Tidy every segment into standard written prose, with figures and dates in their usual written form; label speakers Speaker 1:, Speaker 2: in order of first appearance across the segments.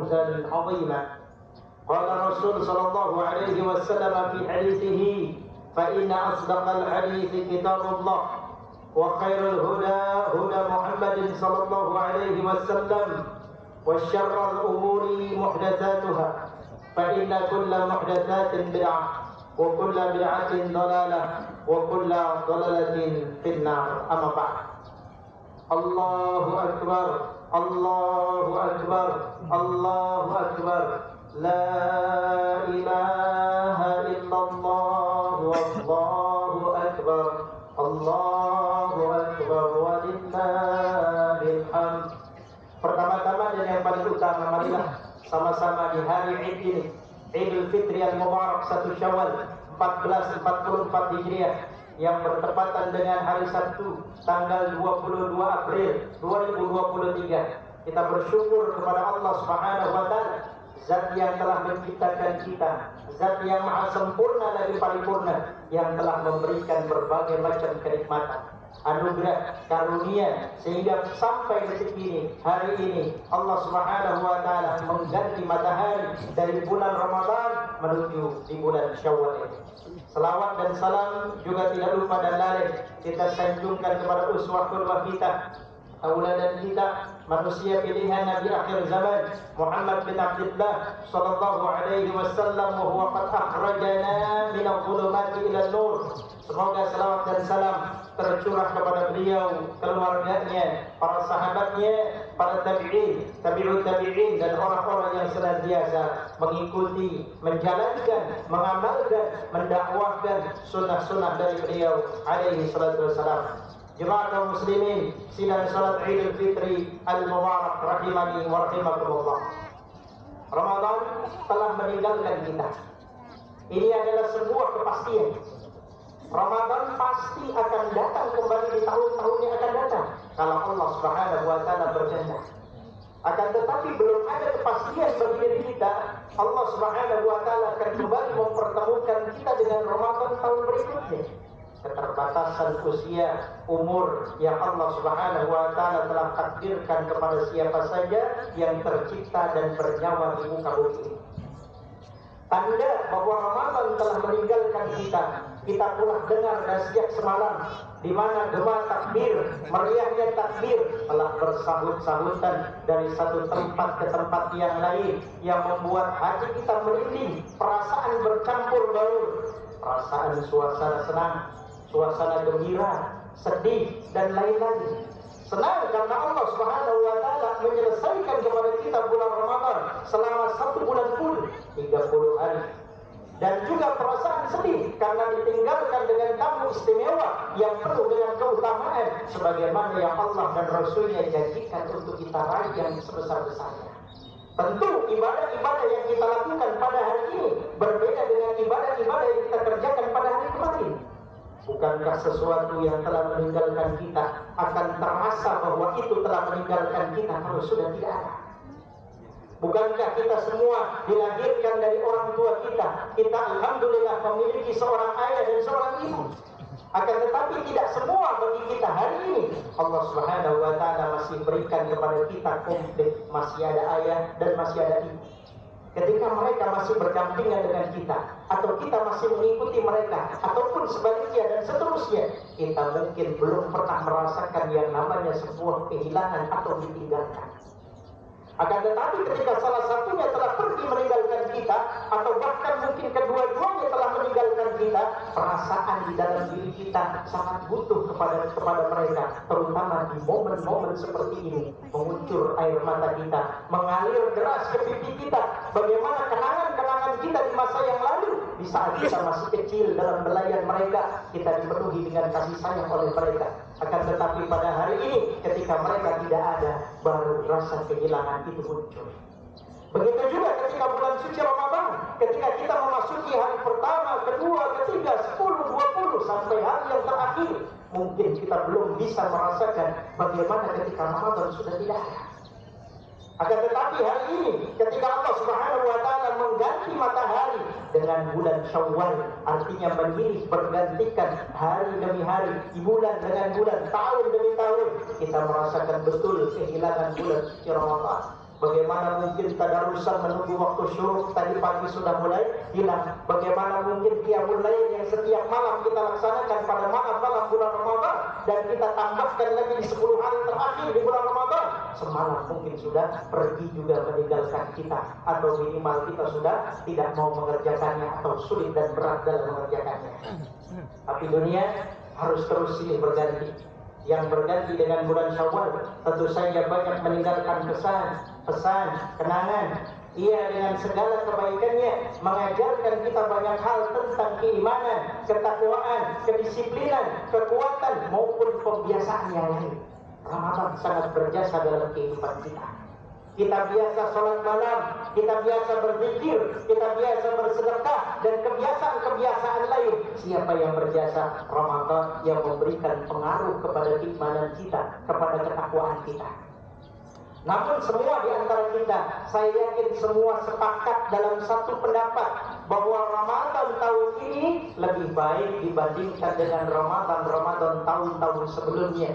Speaker 1: فوزا عظيما. قال الرسول صلى الله عليه وسلم في حديثه: فإن أصدق الحديث كتاب الله وخير الهدى هدى محمد صلى الله عليه وسلم وشر الأمور محدثاتها فإن كل محدثات بدعة وكل بدعة ضلالة وكل ضلالة في النار. أما بعد. الله أكبر الله أكبر الله أكبر لا إله إلا الله والله أكبر الله أكبر walillahil hamd. Pertama-tama dan yang paling utama, marilah sama-sama di hari Id ini, Idul Fitri Al-Mubarak 1 Syawal 1444 Hijriah yang bertepatan dengan hari Sabtu tanggal 22 April 2023. Kita bersyukur kepada Allah Subhanahu wa taala, Zat yang telah menciptakan kita, Zat yang maha sempurna lagi paripurna, yang telah memberikan berbagai macam kenikmatan, anugerah, karunia, sehingga sampai detik ini, hari ini Allah Subhanahu wa taala mengganti matahari dari bulan Ramadan menuju di bulan Syawal ini. Selawat dan salam juga tidak lupa dan lalai kita sanjungkan kepada uswah qudwah kita, tauladan kita, manusia pilihan Nabi akhir zaman Muhammad bin Abdullah sallallahu alaihi wasallam, wa huwa qad akhrajana min adh-dhulumati ila an-nur. Semoga selawat dan salam tercurah kepada beliau, keluarganya, para sahabatnya, para tabi'in, tabi'ut tabi'in, dan orang-orang yang senantiasa mengikuti, menjalankan, mengamalkan, mendakwahkan sunnah-sunnah dari beliau alaihi salatu wassalam. Jemaah kaum muslimin, sidang salat Idul Fitri Al-Mubarak rahimani wa rahimakumullah. Ramadan telah meninggalkan kita. Ini adalah sebuah kepastian. Ramadan pasti akan datang kembali di tahun-tahun yang akan datang kalau Allah Subhanahu wa taala berkehendak. Akan tetapi belum ada kepastian bagi diri kita. Allah Subhanahu wa taala akan kembali mempertemukan kita dengan Ramadan tahun berikutnya. Keterbatasan usia, umur yang Allah Subhanahu wa taala telah takdirkan kepada siapa saja yang tercipta dan bernyawa di muka bumi ini. Tanda bahwa Ramadan telah meninggalkan kita, kita telah dengar nasihat semalam di mana gema takbir, meriahnya takbir telah bersahut-sahutan dari satu tempat ke tempat yang lain, yang membuat hati kita merinding, perasaan bercampur baur, perasaan suasana senang, suasana gembira, sedih, dan lain-lain. Senang karena Allah Subhanahu wa taala menyelesaikan kepada kita bulan Ramadan selama 1 bulan full, 30 hari. Dan juga perasaan sedih karena ditinggalkan dengan tamu istimewa yang penuh dengan keutamaan sebagaimana yang Allah dan Rasulnya janjikan untuk kita raih yang sebesar-besarnya. Tentu ibadah-ibadah yang kita lakukan pada hari ini berbeda dengan ibadah-ibadah yang kita kerjakan pada hari kemarin. Bukankah sesuatu yang telah meninggalkan kita akan terasa bahwa itu telah meninggalkan kita kalau sudah tidak ada? Bukankah kita semua dilahirkan dari orang tua kita? Kita alhamdulillah memiliki seorang ayah dan seorang ibu. Akan tetapi tidak semua bagi kita hari ini. Allah Subhanahu wa taala masih berikan kepada kita komplit, masih ada ayah dan masih ada ibu. Ketika mereka masih berdampingan dengan kita, atau kita masih mengikuti mereka, ataupun sebaliknya dan seterusnya, kita mungkin belum pernah merasakan yang namanya sebuah kehilangan atau ditinggalkan. Akan tetapi ketika salah satunya telah pergi meninggalkan kita, atau bahkan mungkin kedua-duanya telah meninggalkan kita, perasaan di dalam diri kita sangat butuh kepada mereka, terutama di momen-momen seperti ini. Mengucur air mata kita, mengalir deras ke pipi kita. Bagaimana kenangan-kenangan kita di masa yang lalu, di saat kita masih kecil dalam belayan mereka, kita dipenuhi dengan kasih sayang oleh mereka. Akan tetapi pada hari ini, ketika mereka tidak ada, baru rasa kehilangan itu muncul. Begitu juga ketika bulan suci Ramadan, ketika kita memasuki hari pertama, kedua, ketiga, 10, 20, sampai hari yang terakhir, mungkin kita belum bisa merasakan bagaimana ketika Ramadan sudah tidak ada. Akan tetapi hari ini, ketika Allah Subhanahu wa taala mengganti matahari dengan bulan Syawal, artinya mengiris bergantikan hari demi hari, bulan dengan bulan, tahun demi tahun, kita merasakan betul kehilangan bulan suci Ramadan. Bagaimana mungkin tadarusan menunggu waktu syuruk tadi pagi sudah mulai hilang? Bagaimana mungkin qiyamul lail yang setiap malam kita laksanakan pada malam-malam bulan Ramadan dan kita tambahkan lagi di 10 hari terakhir di bulan Ramadan? Semalam mungkin sudah pergi juga meninggalkan kita, atau minimal kita sudah tidak mau mengerjakannya atau sulit dan berat dalam mengerjakannya. Tapi dunia harus terus silih berganti. Yang berganti dengan bulan Syawal tentu saja banyak meninggalkan pesan, kenangan. Ia dengan segala kebaikannya mengajarkan kita banyak hal tentang keimanan, ketakwaan, kedisiplinan, kekuatan maupun kebiasaan yang lain. Ramadan sangat berjasa dalam kehidupan kita. Kita biasa sholat malam, kita biasa berzikir, kita biasa bersedekah, dan kebiasaan-kebiasaan lain. Siapa yang berjasa? Ramadan yang memberikan pengaruh kepada keimanan kita, kepada ketakwaan kita. Namun semua di antara kita, saya yakin semua sepakat dalam satu pendapat bahwa Ramadan tahun ini lebih baik dibandingkan dengan Ramadan tahun-tahun sebelumnya.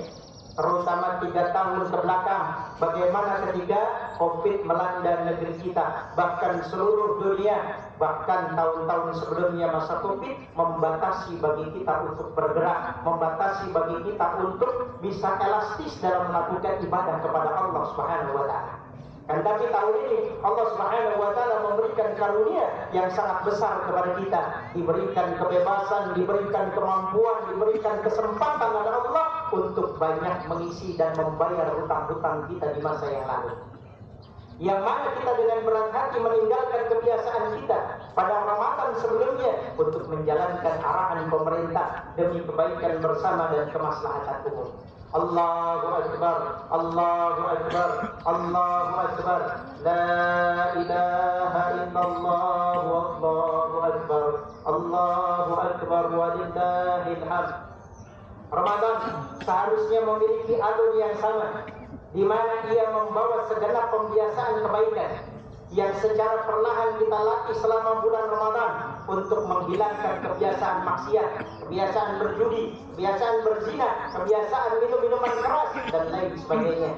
Speaker 1: Terutama 3 tahun kebelakang, bagaimana ketika COVID melanda negeri kita, bahkan seluruh dunia, bahkan tahun-tahun sebelumnya masa COVID membatasi bagi kita untuk bergerak, membatasi bagi kita untuk bisa elastis dalam melakukan ibadah kepada Allah Subhanahu wa taala. Dan tapi tahun ini Allah Subhanahu wa taala memberikan karunia yang sangat besar kepada kita, diberikan kebebasan, diberikan kemampuan, diberikan kesempatan oleh Allah untuk banyak mengisi dan membayar hutang-hutang kita di masa yang lalu. Yang mana kita dengan berat hati meninggalkan kebiasaan kita pada Ramadan sebelumnya untuk menjalankan arahan pemerintah demi kebaikan bersama dan kemaslahatan umum. Allahu Akbar, Allahu Akbar, Allahu Akbar, La ilaha illallah, Allahu Akbar, Allahu Akbar, walillahil hamd. Ramadan seharusnya memiliki alur yang sama, di mana ia membawa segenap pembiasaan kebaikan yang secara perlahan kita latih selama bulan Ramadan untuk menghilangkan kebiasaan maksiat, kebiasaan berjudi, kebiasaan berzina, kebiasaan minum-minuman keras, dan lain sebagainya.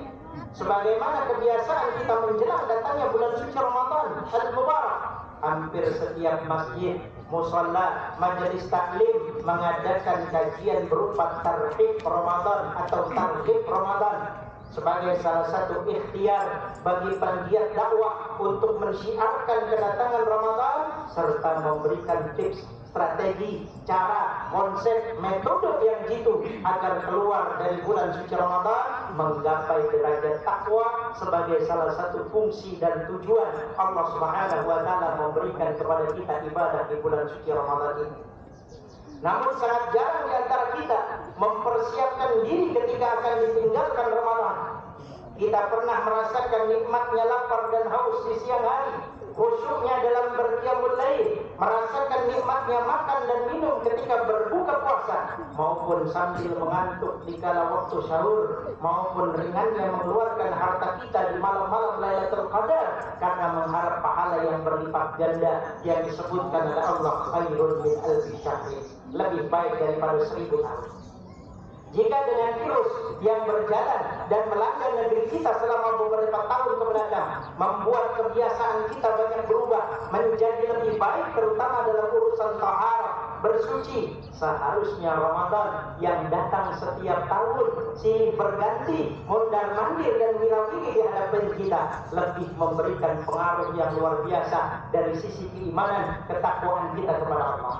Speaker 1: Sebagaimana kebiasaan kita menjelang datangnya bulan suci Ramadan al-Mubarak, hampir setiap masjid, musalla, majelis taklim mengadakan kajian berupa tarhib Ramadan atau tarhib Ramadan sebagai salah satu ikhtiar bagi penggiat dakwah untuk mensyiarkan kedatangan Ramadan serta memberikan tips, strategi, cara, konsep, metode yang jitu agar keluar dari bulan suci Ramadan menggapai derajat takwa sebagai salah satu fungsi dan tujuan Allah Subhanahu wa taala memberikan kepada kita ibadah di bulan suci Ramadan ini. Namun sangat jarang di antara kita mempersiapkan diri ketika akan ditinggalkan Ramadan. Kita pernah merasakan nikmatnya lapar dan haus di siang hari, khusyuknya dalam berqiyamul lail, merasakan nikmatnya makan dan minum ketika berbuka puasa, maupun sambil mengantuk di kala waktu sahur, maupun ringannya mengeluarkan harta kita di malam-malam Lailatul Qadar karena mengharap pahala yang berlipat ganda yang disebutkan oleh Allah, khairun min alfi syahrin, lebih baik daripada 1000 tahun. Jika dengan virus yang berjalan dan melanda negeri kita selama beberapa tahun kebelakang membuat kebiasaan kita banyak berubah menjadi lebih baik, terutama dalam urusan taharah, bersuci, seharusnya Ramadan yang datang setiap tahun silih berganti, mondar-mandir dan wirawiri di hadapan kita lebih memberikan pengaruh yang luar biasa dari sisi keimanan, ketakwaan kita kepada Allah.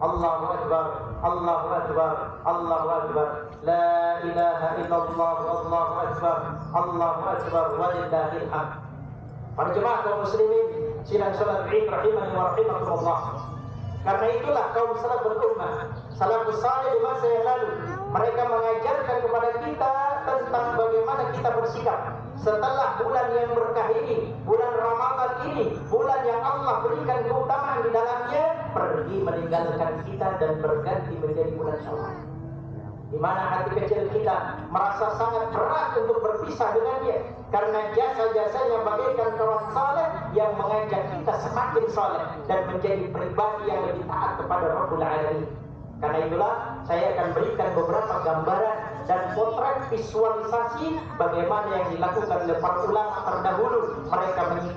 Speaker 1: Allahu Akbar, Allahu Akbar, Allahu Akbar, La ilaha illallah, Allahu Akbar, Allahu Akbar, walillahil hamd. Para jemaah kaum muslimin sidang salat Id rahimani wa rahimakumullah. Karena itulah kaum salaful ummah, salafus saleh di masa yang lalu, mereka mengajarkan kepada kita tentang bagaimana kita bersikap setelah bulan yang berkah ini, bulan Ramadan ini, bulan yang Allah berikan keutamaan di dalamnya, pergi meninggalkan kita dan berganti menjadi bulan Syawal, di mana hati kecil kita merasa sangat berat untuk berpisah dengannya karena jasa-jasanya bagaikan kawan saleh yang mengajak kita semakin saleh dan menjadi pribadi yang lebih taat kepada Rabbul Alamin. Karena itulah saya akan berikan beberapa gambaran dan potret visualisasi bagaimana yang dilakukan oleh para ulama terdahulu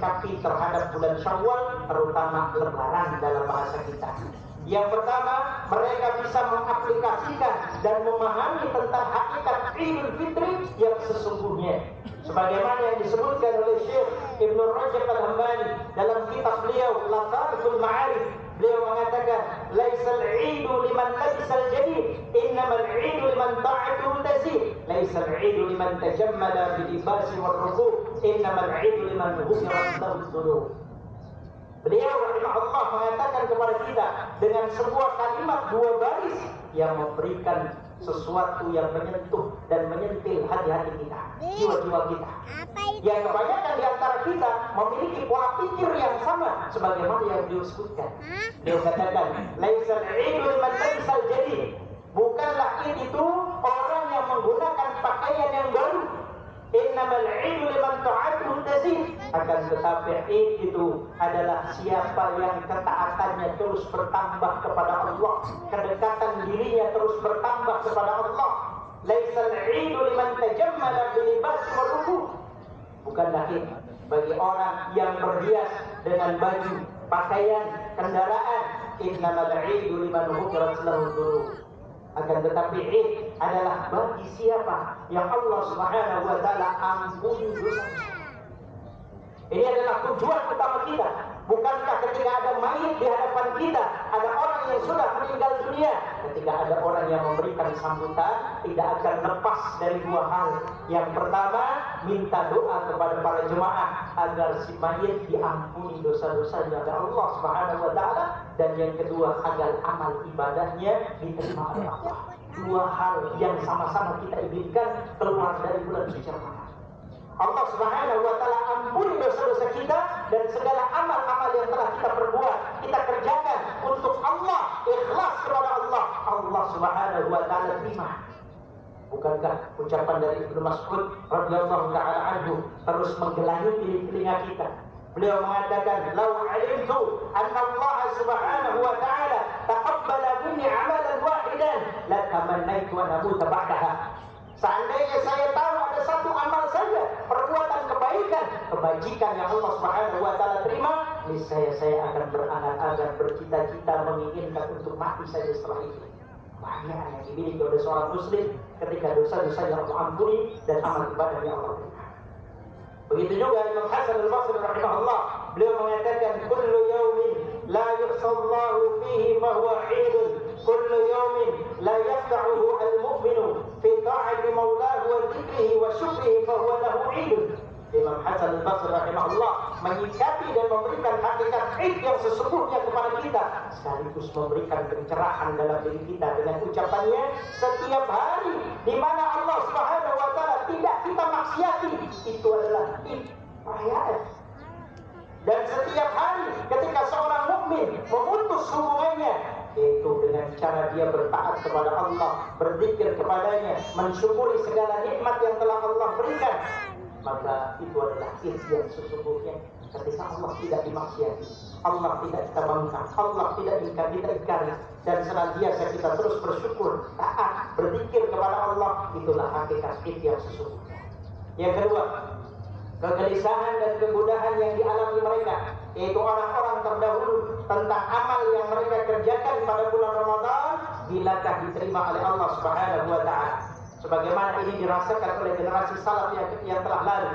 Speaker 1: menyikapi terhadap bulan Syawal, terutama Lebaran dalam bahasa kita. Yang pertama, mereka bisa mengaplikasikan dan memahami tentang hakikat Idul Fitri yang sesungguhnya. Sebagaimana yang disebutkan oleh Syekh Ibnu Rajab Al-Hambali dalam kitab beliau Lataiful Ma'arif, beliau mengatakan, "Laisal 'idu liman labisal jadid, innamal 'idu liman ta'atuhu tazid. Laisal 'idu liman tajammala bil libasi war ruku', innamal 'idu liman ghufirat lahu dzunub." Beliau rahimahullah mengatakan kepada kita dengan sebuah kalimat dua baris yang memberikan sesuatu yang menyentuh dan menyentil hati-hati kita, jiwa-jiwa kita. Yang kebanyakan di antara kita memiliki pola pikir yang sama sebagaimana yang disebutkan. Dia katakan, "Laisal 'idu liman labisal jadid." Bukanlah Id itu orang yang menggunakan pakaian yang baru. Innamal 'idu liman ta'atuhu tazid. Akan tetapi Id itu adalah siapa yang ketaatannya terus bertambah kepada Allah, kedekatan dirinya terus bertambah kepada Allah. Laisal 'idu liman tajammala bil libasi war ruku'. Bukanlah Id bagi orang yang berhias dengan baju, pakaian, kendaraan. Innamal 'idu liman ghufirat lahu dzunub. Akan tetapi Id adalah bagi siapa yang Allah Subhanahu wa taala ampuni dosa. Ini adalah tujuan utama kita. Bukankah ketika ada mayit di hadapan kita, ada orang yang sudah meninggal dunia, ketika ada orang yang memberikan sambutan, tidak akan lepas dari dua hal. Yang pertama, minta doa kepada para jemaah agar si mayit diampuni dosa-dosanya oleh Allah Subhanahu wa taala, dan yang kedua agar amal ibadahnya diterima oleh Allah. Dua hal yang sama-sama kita inginkan keluar dari bulan suci Ramadan. Allah Subhanahu wa taala ampuni dosa-dosa kita dan segala amal-amal yang telah kita perbuat, kita kerjakan untuk Allah, ikhlas kepada Allah. Allah Subhanahu wa taala terima. Bukankah ucapan dari Ibnu Mas'ud radhiyallahu taala anhu terus menggelayuti telinga kita? Beliau mengatakan, "Lau 'alimtu anna Allah Subhanahu wa taala taqabbala minni 'amalan wahidan, la tamannaitu an amuta ba'daha." Seandainya saya tahu ada satu amal saja, perbuatan kebaikan, kebajikan yang Allah Subhanahu wa taala terima, niscaya saya akan berangan-angan, bercita-cita, menginginkan untuk mati saja setelah itu. Kebahagiaan yang dimiliki oleh seorang muslim ketika dosa-dosanya Allah ampuni dan amal ibadahnya Allah terima. Begitu juga Imam Hasan al-Basri rahimahullah, beliau mengatakan, "Kullu yaumin la yuhsallahu fihi fa huwa 'idun. Kullu yaumin la yaqta'uhu al-mu'minu fi ta'ati maulahu wa dzikrihi wa syukrihi fa huwa lahu 'idun." Imam Hasan al-Basri rahimahullah menyikapi dan memberikan hakikat Id yang sesungguhnya kepada kita, sekaligus memberikan pencerahan dalam diri kita dengan ucapannya, setiap hari di mana Allah Subhanahu wa taala tidak kita maksiati, itu adalah Id, perayaan. Dan setiap hari ketika seorang mukmin memutus hubungannya, yaitu dengan cara dia bertaat kepada Allah, berzikir kepadanya, mensyukuri segala nikmat yang telah Allah berikan, maka itu adalah Id yang sesungguhnya. Ketika Allah tidak dimaksiati, Allah tidak kita bangkang, Allah tidak kita ingkari, dan senantiasa kita terus bersyukur, taat, berzikir kepada Allah, itulah hakikat Id yang sesungguhnya. Yang kedua, kegelisahan dan kegundahan yang dialami mereka, yaitu orang-orang terdahulu, tentang amal yang mereka kerjakan pada bulan Ramadan, bilakah diterima oleh Allah Subhanahu wa taala. Sebagaimana ini dirasakan oleh generasi salaf yang telah lalu.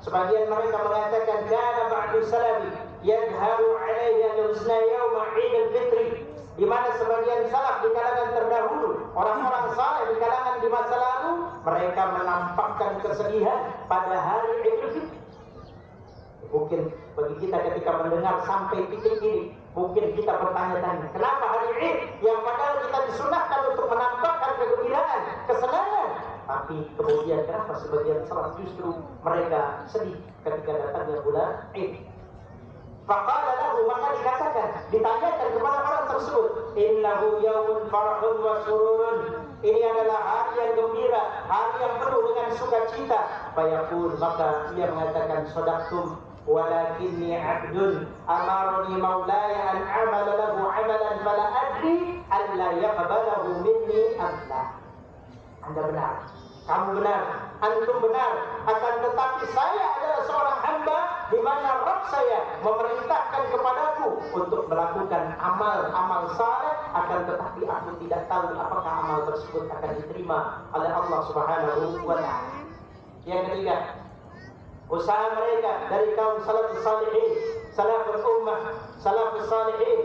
Speaker 1: Sebagian mereka mengatakan, "Kana ba'du salafi yadharu 'alayya al-husna yawma 'id al-fitri." Di mana sebagian salaf di kalangan terdahulu, orang-orang saleh di kalangan di masa lalu, mereka menampakkan kesedihan pada hari Idul Fitri. Mungkin bagi kita ketika mendengar sampai titik ini, mungkin kita bertanya-tanya, kenapa hari Id yang padahal kita disunahkan untuk menampakkan kegembiraan, kesenangan, tapi kemudian kenapa sebagian salaf justru mereka sedih ketika datangnya bulan Id? Faqala lahu, maka dikatakan, ditanyakan kepada orang tersebut, "Innahu yaumun farahun wa sururun." Ini adalah hari yang gembira, hari yang penuh dengan sukacita. Fayaqul, maka ia mengatakan, "Shadaqtum, walakinni 'abdun amarani maulaya an a'mala lahu 'amalan fala adri alla yaqbalahu minni am la." Anda benar, kamu benar, antum benar, akan tetapi saya adalah seorang hamba di mana Rabb saya memerintahkan kepadaku untuk melakukan amal-amal saleh, akan tetapi aku tidak tahu apakah amal tersebut akan diterima oleh Allah Subhanahu wa taala. Yang ketiga, usaha mereka dari kaum salafus salihin, salaful ummah, salafus salihin,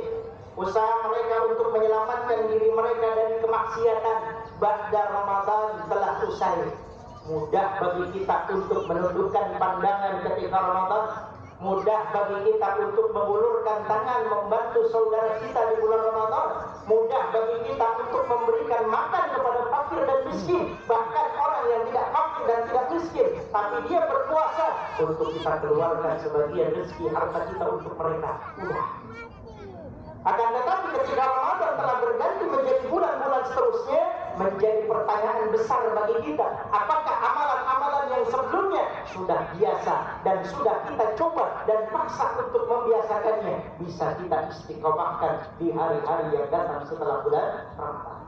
Speaker 1: usaha mereka untuk menyelamatkan diri mereka dari kemaksiatan ba'da Ramadan telah usai. Mudah bagi kita untuk menundukkan pandangan ketika Ramadan, mudah bagi kita untuk mengulurkan tangan membantu saudara kita di bulan Ramadan, mudah bagi kita untuk memberikan makan kepada fakir dan miskin, bahkan orang yang tidak fakir dan tidak miskin tapi dia berpuasa, untuk kita keluarkan sebagian rezeki harta kita untuk mereka. Mudah. Akan tetapi ketika Ramadan telah berganti menjadi bulan-bulan seterusnya, menjadi pertanyaan besar bagi kita. Apakah amalan-amalan yang sebelumnya sudah biasa dan sudah kita coba dan paksa untuk membiasakannya, bisa kita istiqomahkan di hari-hari yang datang setelah bulan Ramadan?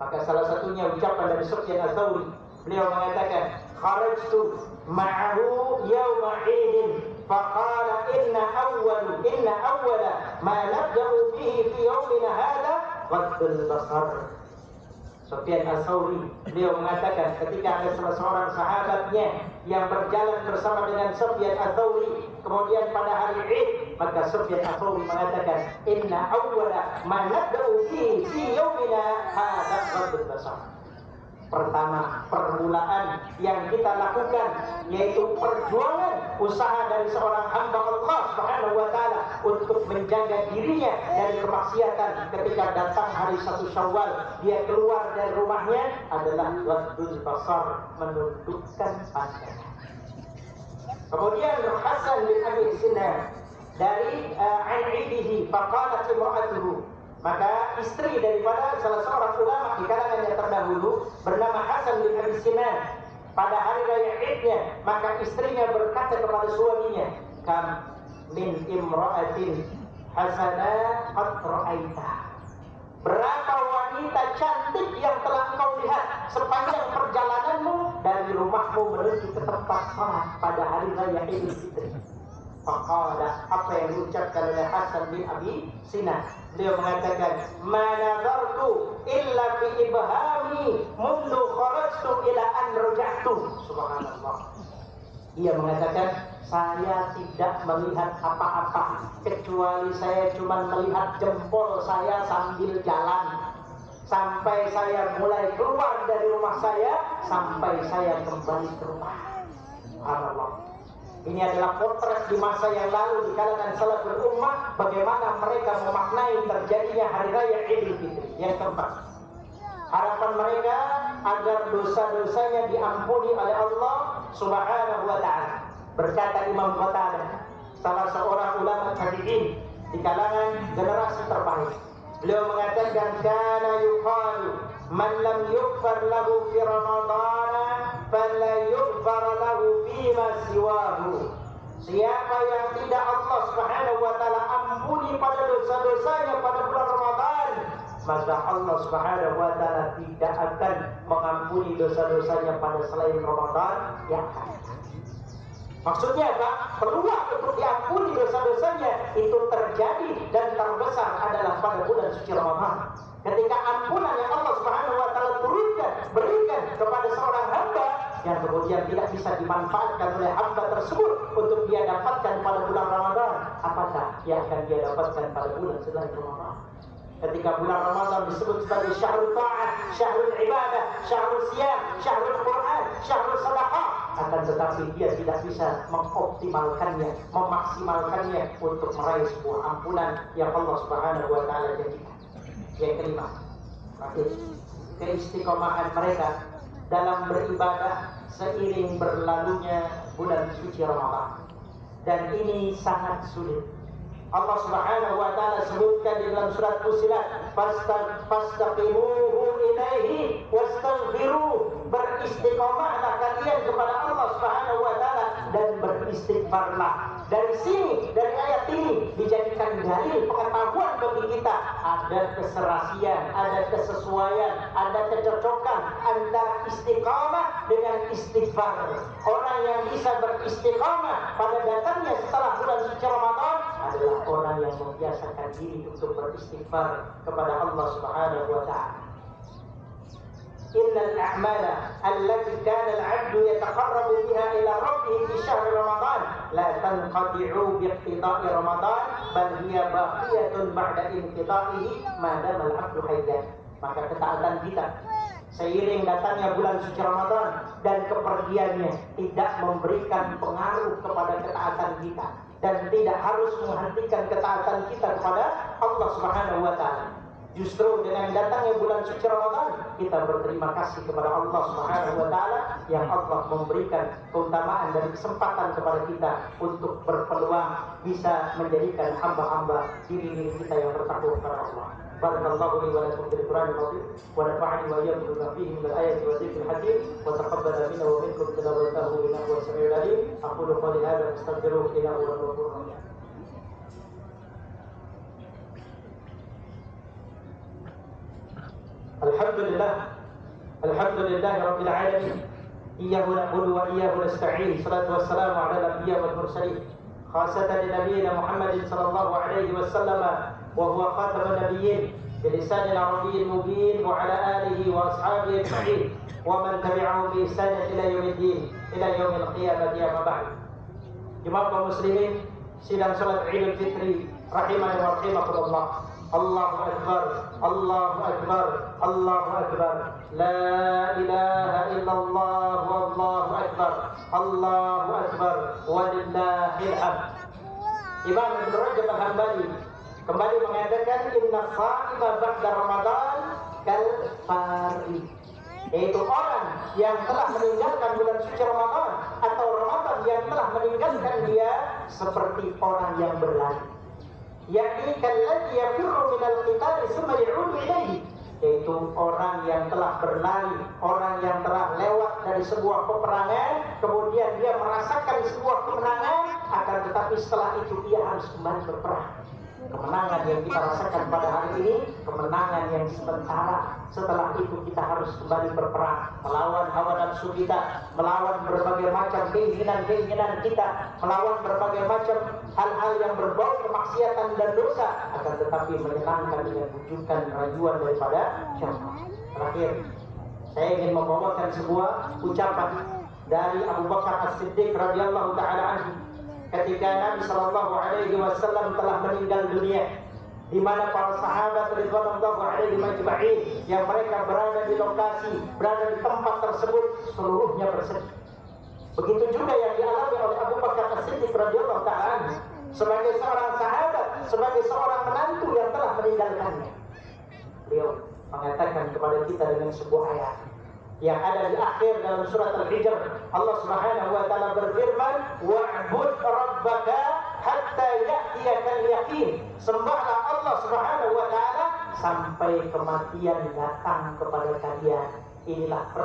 Speaker 1: Maka salah satunya ucapan dari Sufyan Ats-Tsauri, beliau mengatakan, kharajtu ma'ahu yawma 'idin faqala inna awwala ma nabda'u bihi fi yawmina hadha ghaddul basar. Sufyan Ats-Tsauri beliau mengatakan ketika ada salah seorang sahabatnya yang berjalan bersama dengan Sufyan Ats-Tsauri, kemudian pada hari Id, maka Sufyan Ats-Tsauri mengatakan inna awwala ma nabda'u bihi fi yawmina hadha ghaddul basar. Pertama, permulaan yang kita lakukan yaitu perjuangan usaha dari seorang hamba Allah Subhanahu wa taala untuk menjaga dirinya dari kemaksiatan. Ketika datang hari 1 Syawal, dia keluar dari rumahnya adalah ghaddul basar, menundukkan pandangan. Kemudian Hasan bin Abi Sinan dari Aidihi faqalat imra'atuhu, maka istri daripada salah seorang ulama di kalangan yang terdahulu bernama Hasan bin Abi Sinan, pada hari raya Idnya, maka istrinya berkata kepada suaminya, kam min imra'atin hasanah qad ra'aita. Berapa wanita cantik yang telah engkau lihat sepanjang perjalananmu dari rumahmu menuju ke tempat salat pada hari raya Idul Fitri. Faqala, apa yang diucapkan oleh Hasan bin Abi Sinan? Beliau mengatakan, ma nazartu illa fi ibhami mundu kharajtu ila an raja'tu. Subhanallah. Ia mengatakan, saya tidak melihat apa-apa kecuali saya cuma melihat jempol saya sambil jalan sampai saya mulai keluar dari rumah saya sampai saya kembali ke rumah. Subhanallah. Ini adalah potret di masa yang lalu di kalangan salaful ummah, bagaimana mereka memaknai terjadinya hari raya Idul Fitri. Yang keempat, harapan mereka agar dosa-dosanya diampuni oleh Allah Subhanahu wa taala. Berkata Imam Qatadah, salah seorang ulama tabi'in di kalangan generasi terbaik, beliau mengatakan, kana yuqalu man lam yughfar lahu fi ramadana fala yughfar lahu fima siwahu. Siapa yang tidak Allah Subhanahu wa taala ampuni pada dosa-dosanya pada bulan Ramadan, maka Allah Subhanahu wa taala tidak akan mengampuni dosa-dosanya pada selain Ramadan yang akan datang. Maksudnya apa? Peluang untuk diampuni dosa-dosanya itu terjadi dan terbesar adalah pada bulan suci Ramadan. Ketika ampunan yang Allah Subhanahu wa taala turunkan, berikan kepada seorang hamba yang kemudian tidak bisa dimanfaatkan oleh hamba tersebut untuk dia dapatkan pada bulan Ramadan, apakah yang akan dia dapatkan pada bulan selain Ramadan? Ketika bulan Ramadan disebut sebagai syahrul ta'ah, syahrul ibadah, syahrul siyam, syahrul Quran, syahrul sadaqah, akan tetapi dia tidak bisa mengoptimalkannya, memaksimalkannya untuk meraih sebuah ampunan yang Allah Subhanahu wa taala janjikan. Yang kelima, keistiqomahan mereka dalam beribadah seiring berlalunya bulan suci Ramadan. Dan ini sangat sulit. Allah Subhanahu wa taala sebutkan di dalam surat Fussilat, fastaqimuhu ilaihi wastaghfiruh. Beristiqomahlah kalian kepada Allah Subhanahu wa taala dan beristighfarlah. Dari sini, dari ayat ini dijadikan dalil pengetahuan bagi kita ada keserasian, ada kesesuaian, ada kecocokan antara istiqamah dengan istighfar. Orang yang bisa beristiqamah pada datangnya setelah bulan suci Ramadan adalah orang yang membiasakan diri untuk beristighfar kepada Allah Subhanahu wa taala. Innal a'mala allati kana al-'abdu yataqarrabu biha ila rabbih fi syahr Ramadan la tanqati'u bi iqtida'i Ramadan bal hiya baqiyatun ba'da inqita'ihi ma dama al-'abdu hayyan. Maka ketaatan kita seiring datangnya bulan suci Ramadan dan kepergiannya tidak memberikan pengaruh kepada ketaatan kita dan tidak harus menghentikan ketaatan kita kepada Allah Subhanahu wa taala. Justru dengan datangnya bulan suci Ramadan kita berterima kasih kepada Allah Subhanahu wa taala yang Allah memberikan keutamaan dan kesempatan kepada kita untuk berpeluang bisa menjadikan hamba-hamba diri kita yang bertakwa kepada Allah. Barakallahu li wa lakum fil Qur'anil azim wa nafa'ani wa iyyakum bima fihi min al-ayati wa dhikril hakim wa taqabbala minna wa minkum tilawatahu innahu was-sami'ul 'alim. Aqulu qawli hadha astaghfiruhu innahu huwal ghafurur rahim. Alhamdulillah Rabbil Alamin. Iyyahu na'budu wa iyyahu nasta'in. Salatu wassalamu ala nabiyyina wal mursalin. Khasatan li nabiyyina Muhammadin sallallahu alaihi wasallam wa huwa khatamun nabiyyin bilisanil arabiyyin mubin wa ala alihi wa ashabihi ajma'in wa man tabi'ahum bi ihsan ila yaumiddin ila yaumil qiyamah amma ba'd. Jemaah kaum muslimin, sidang salat Idul Fitri rahimani wa rahimakumullah. Allahu Akbar, Allahu Akbar, Allahu Akbar. La ilaha illallah, wallahu Akbar, Allahu Akbar, walillahil hamd. Imam Ibn Rajab Al-Hambali kembali mengatakan inna sha'ima ba'da Ramadan kal fari, yaitu orang yang telah meninggalkan bulan suci Ramadan atau Ramadan yang telah meninggalkan dia seperti orang yang berlari. Yakni kalladzi yafirru minal qitali tsumma ya'udu ilaihi, yaitu orang yang telah berlari, orang yang telah lewat dari sebuah peperangan, kemudian dia merasakan sebuah kemenangan, akan tetapi setelah itu dia harus kembali berperang. Kemenangan yang kita rasakan pada hari ini, kemenangan yang sementara. Setelah itu kita harus kembali berperang, melawan hawa nafsu kita, melawan berbagai macam keinginan-keinginan kita, melawan berbagai macam hal-hal yang berbau kemaksiatan dan dosa, akan tetapi menyenangkan dengan bujukan rayuan daripada syaitan. Terakhir, saya ingin membawakan sebuah ucapan dari Abu Bakar As-Siddiq radhiyallahu taala anhu ketika Nabi sallallahu alaihi wasallam telah meninggal dunia, di mana para sahabat radhiyallahu alaihi majma'in yang mereka berada di lokasi, berada di tempat tersebut seluruhnya bersedih. Begitu juga yang dialami oleh Abu Bakar As-Siddiq radhiyallahu taala anhu sebagai seorang sahabat, sebagai seorang menantu yang telah meninggalkannya. Beliau mengatakan kepada kita dengan sebuah ayat yang ada di akhir dalam surat Al-Hijr. Allah Subhanahu wa taala berfirman, "Wa'bud rabbaka hatta ya'tiyakal yaqin." Sembahlah Allah Subhanahu wa taala sampai kematian datang kepada kalian. Inilah